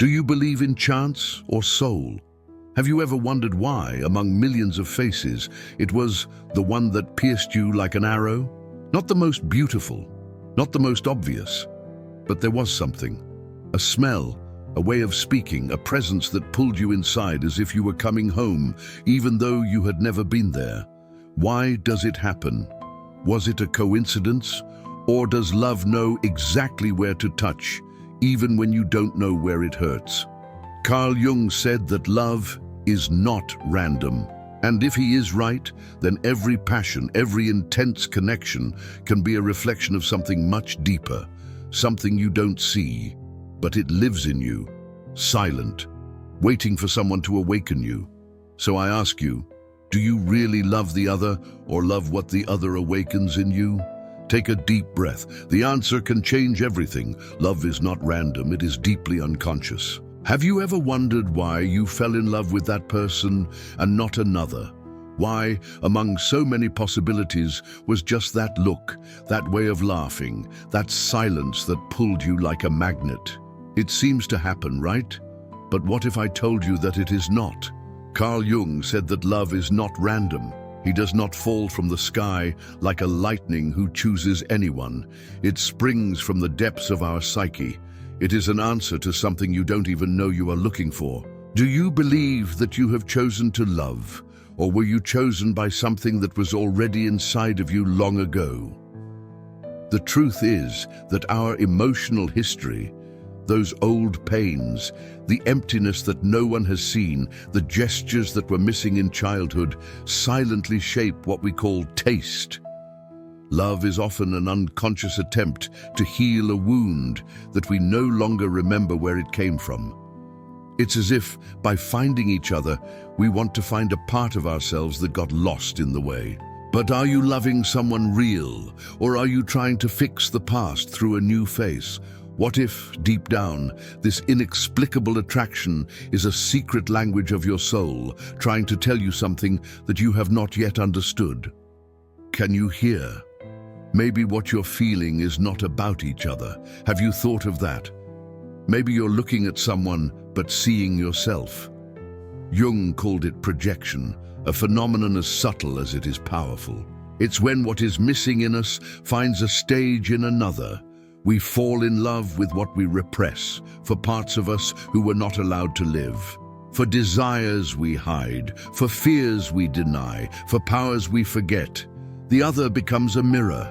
Do you believe in chance or soul? Have you ever wondered why, among millions of faces, it was the one that pierced you like an arrow? Not the most beautiful, not the most obvious, but there was something. A smell, a way of speaking, a presence that pulled you inside as if you were coming home, even though you had never been there. Why does it happen? Was it a coincidence? Or does love know exactly where to touch, even when you don't know where it hurts? Carl Jung said that love is not random. And if he is right, then every passion, every intense connection can be a reflection of something much deeper, something you don't see, but it lives in you, silent, waiting for someone to awaken you. So I ask you, do you really love the other, or love what the other awakens in you? Take a deep breath. The answer can change everything. Love is not random, it is deeply unconscious. Have you ever wondered why you fell in love with that person and not another? Why, among so many possibilities, was just that look, that way of laughing, that silence that pulled you like a magnet? It seems to happen, right? But what if I told you that it is not? Carl Jung said that love is not random. He does not fall from the sky like a lightning who chooses anyone. It springs from the depths of our psyche. It is an answer to something you don't even know you are looking for. Do you believe that you have chosen to love, or were you chosen by something that was already inside of you long ago? The truth is that our emotional history, those old pains, the emptiness that no one has seen, the gestures that were missing in childhood, silently shape what we call taste. Love is often an unconscious attempt to heal a wound that we no longer remember where it came from. It's as if, by finding each other, we want to find a part of ourselves that got lost in the way. But are you loving someone real, or are you trying to fix the past through a new face? What if, deep down, this inexplicable attraction is a secret language of your soul, trying to tell you something that you have not yet understood? Can you hear? Maybe what you're feeling is not about each other. Have you thought of that? Maybe you're looking at someone, but seeing yourself. Jung called it projection, a phenomenon as subtle as it is powerful. It's when what is missing in us finds a stage in another. We fall in love with what we repress, for parts of us who were not allowed to live, for desires we hide, for fears we deny, for powers we forget. The other becomes a mirror,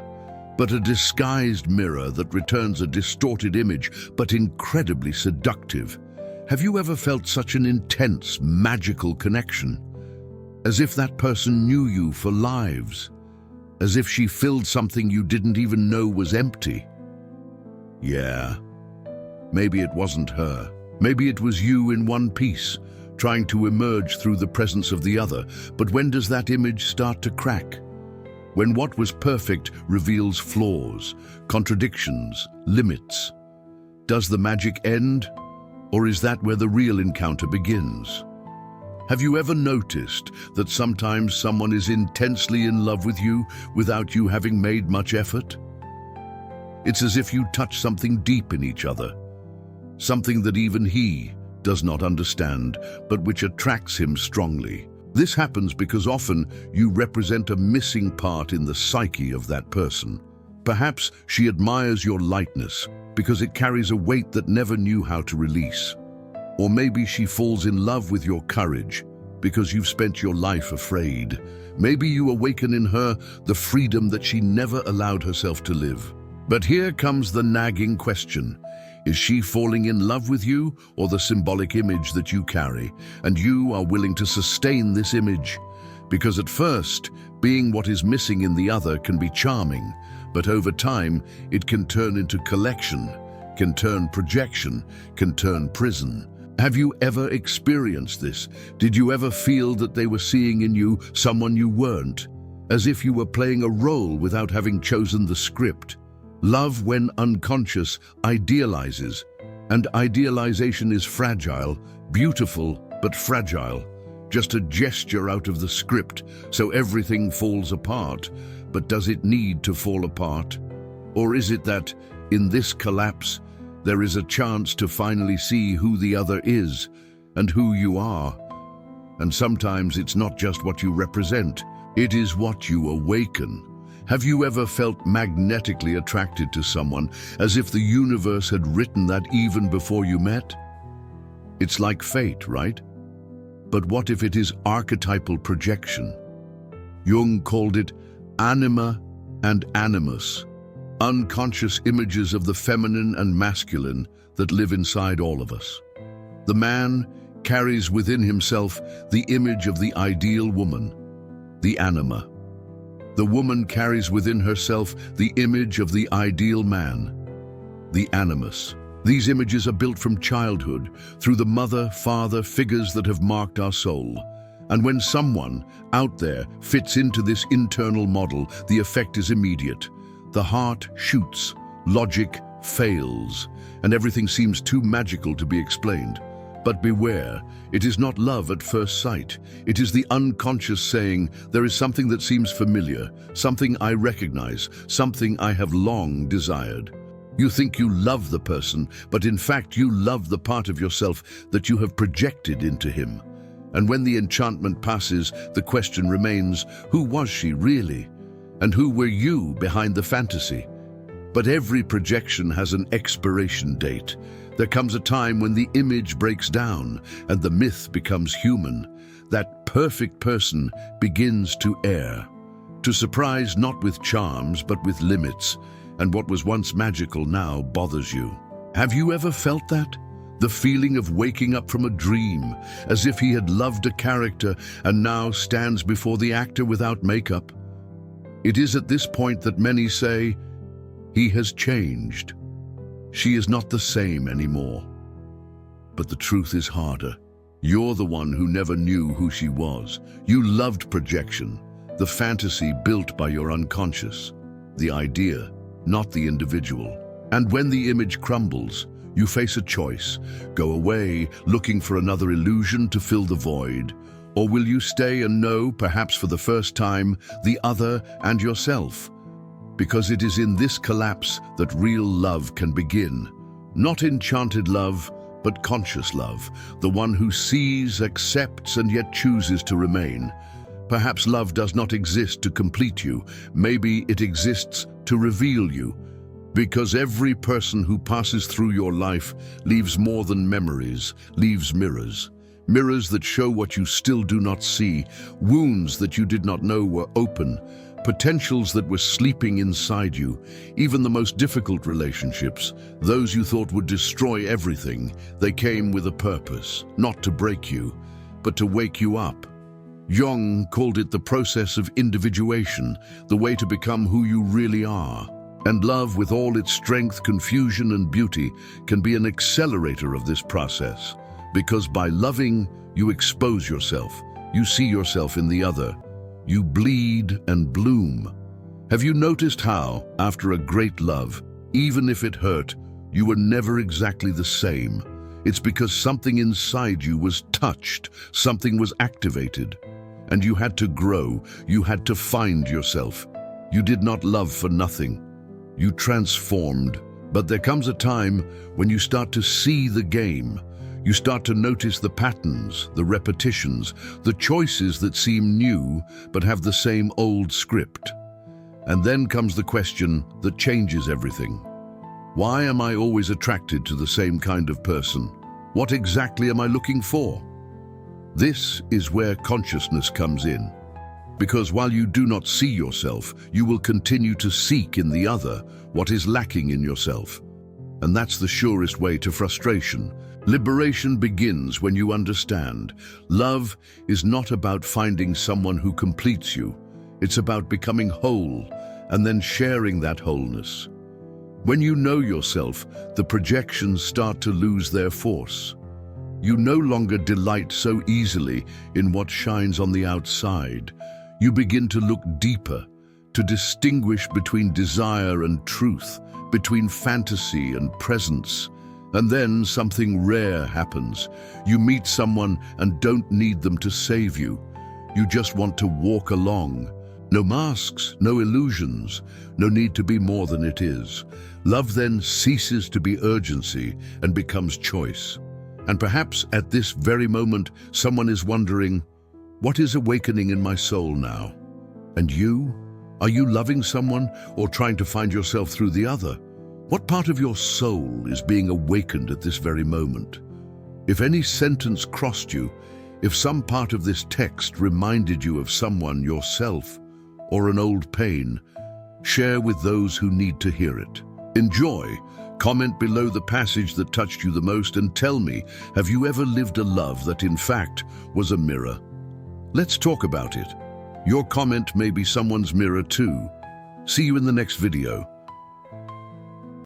but a disguised mirror that returns a distorted image, but incredibly seductive. Have you ever felt such an intense, magical connection? As if that person knew you for lives, as if she filled something you didn't even know was empty. Yeah, maybe it wasn't her. Maybe it was you in one piece, trying to emerge through the presence of the other. But when does that image start to crack? When what was perfect reveals flaws, contradictions, limits. Does the magic end, or is that where the real encounter begins? Have you ever noticed that sometimes someone is intensely in love with you without you having made much effort? It's as if you touch something deep in each other, something that even he does not understand, but which attracts him strongly. This happens because often you represent a missing part in the psyche of that person. Perhaps she admires your lightness because it carries a weight that never knew how to release. Or maybe she falls in love with your courage because you've spent your life afraid. Maybe you awaken in her the freedom that she never allowed herself to live. But here comes the nagging question. Is she falling in love with you, or the symbolic image that you carry, and you are willing to sustain this image? Because at first, being what is missing in the other can be charming, but over time, it can turn into collection, can turn projection, can turn prison. Have you ever experienced this? Did you ever feel that they were seeing in you someone you weren't, as if you were playing a role without having chosen the script? Love, when unconscious, idealizes, and idealization is fragile, beautiful but fragile, just a gesture out of the script, so everything falls apart. But does it need to fall apart? Or is it that, in this collapse, There is a chance to finally see who the other is and who you are. And sometimes it's not just what you represent, it is what you awaken. Have you ever felt magnetically attracted to someone, as if the universe had written that even before you met? It's like fate, right? But what if it is archetypal projection? Jung called it Anima and Animus, unconscious images of the feminine and masculine that live inside all of us. The man carries within himself the image of the ideal woman, the anima. The woman carries within herself the image of the ideal man, the animus. These images are built from childhood, through the mother, father figures that have marked our soul. And when someone out there fits into this internal model, the effect is immediate. The heart shoots, logic fails, and everything seems too magical to be explained. But beware, it is not love at first sight. It is the unconscious saying, there is something that seems familiar, something I recognize, something I have long desired. You think you love the person, but in fact you love the part of yourself that you have projected into him. And when the enchantment passes, the question remains, who was she really? And who were you behind the fantasy? But every projection has an expiration date. There comes a time when the image breaks down and the myth becomes human. That perfect person begins to err, to surprise not with charms but with limits, and what was once magical now bothers you. Have you ever felt that? The feeling of waking up from a dream, as if he had loved a character and now stands before the actor without makeup. It is at this point that many say, he has changed. She is not the same anymore. But the truth is harder. You're the one who never knew who she was. You loved projection, the fantasy built by your unconscious, the idea, not the individual. And when the image crumbles, you face a choice. Go away, looking for another illusion to fill the void, or will you stay and know, perhaps for the first time, the other and yourself? Because it is in this collapse that real love can begin. Not enchanted love, but conscious love, the one who sees, accepts, and yet chooses to remain. Perhaps love does not exist to complete you. Maybe it exists to reveal you. Because every person who passes through your life leaves more than memories, leaves mirrors. Mirrors that show what you still do not see, wounds that you did not know were open, potentials that were sleeping inside you. Even the most difficult relationships, those you thought would destroy everything, they came with a purpose, not to break you, but to wake you up. Jung called it the process of individuation, the way to become who you really are. And love, with all its strength, confusion, and beauty, can be an accelerator of this process. Because by loving, you expose yourself. You see yourself in the other. You bleed and bloom. Have you noticed how, after a great love, even if it hurt, you were never exactly the same? It's because something inside you was touched, something was activated. And you had to grow, you had to find yourself. You did not love for nothing. You transformed. But there comes a time when you start to see the game. You start to notice the patterns, the repetitions, the choices that seem new but have the same old script. And then comes the question that changes everything. Why am I always attracted to the same kind of person? What exactly am I looking for? This is where consciousness comes in. Because while you do not see yourself, you will continue to seek in the other what is lacking in yourself. And that's the surest way to frustration. Liberation begins when you understand. Love is not about finding someone who completes you. It's about becoming whole and then sharing that wholeness. When you know yourself, the projections start to lose their force. You no longer delight so easily in what shines on the outside. You begin to look deeper, to distinguish between desire and truth, between fantasy and presence. And then something rare happens. You meet someone and don't need them to save you. You just want to walk along. No masks, no illusions, no need to be more than it is. Love then ceases to be urgency and becomes choice. And perhaps at this very moment, someone is wondering, what is awakening in my soul now? And you? Are you loving someone or trying to find yourself through the other? What part of your soul is being awakened at this very moment? If any sentence crossed you, if some part of this text reminded you of someone, yourself, or an old pain, share with those who need to hear it. Enjoy. Comment below the passage that touched you the most and tell me, have you ever lived a love that in fact was a mirror? Let's talk about it. Your comment may be someone's mirror too. See you in the next video.